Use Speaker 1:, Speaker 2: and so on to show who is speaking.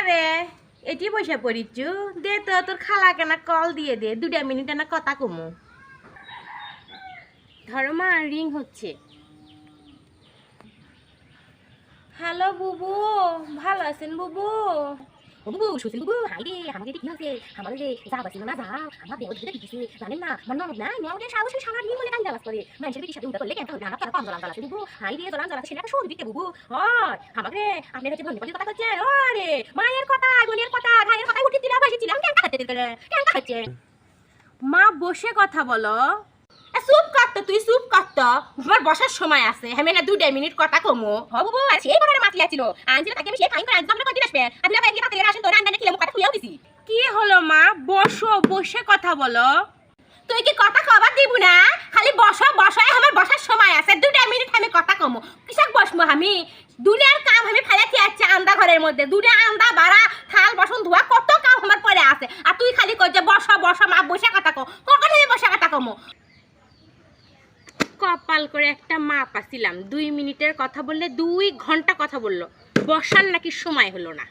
Speaker 1: রে এটি পয়সা পড়িচ্ছু দে তো তোর খালা কেনা কল দিয়ে দে 2 মিনিট না কথা কমু ধরো মা রিং হচ্ছে হ্যালো বুবু ভালো আছেন বুবু
Speaker 2: বুবু সুশীল বুবু হাই রে আমাকে কি হয়েছে আমার রে যা বাসিল না যা আমার দেহ ধরে দিতেছে জানেন না আমার ননদ নাই ননদের সাহসী সারা দিন বলে গান জ্বালাস করে মানুষের বেটি সাথে উঠা করলে কেন গানা তারা কম জ্বালান জ্বালাছে বুবু হাই রে জ্বালান জ্বালাছে সেটা সর দিতে বুবু হয় আমাকে আপনার কাছে ধন্যবাদ কথা হচ্ছে ওরে মায়ের কথা বোনের কথা ভাইয়ের কথা উঠে দিলা বাসিছিলাম কেন খাতে দিলে কেন খাচ্ছে
Speaker 1: মা বসে কথা বলো চুপ করতো তুই চুপ করতো আমার বসার সময় আছে আমি না 2 মিনিট কথা কমু
Speaker 2: হ বুবু আর সেই বড় মাতলি আছিল আনছিল তাকে আমি সেই ফাইন করে আনছিলাম না কই আসবে আমি না বাইরে পাতলে আসেন তো রান্না খেলে মুখ কাটা খুইয়াও দিছি
Speaker 1: কি হলো মা বসো বসে কথা বলো
Speaker 2: তুই কি কথা খবর দিব না খালি বসো বসো আমার বসার সময় আছে 2 মিনিট আমি কথা কমু কিসক বসমু আমি দুনিয়ার কাম আমি ফেলাতে আছে আন্দা ঘরের মধ্যে দুটা আন্দা বাড়া থাল বাসন ধোয়া কত কাম আমার পরে আছে আর তুই খালি কই যে বসো বসো মা বসে কথা কও কখন আমি বসে কথা কমু
Speaker 1: কপাল করে একটা মা পাছিলাম 2 মিনিটের কথা বললে 2 ঘন্টা কথা বললো বসার নাকি সময় হলো না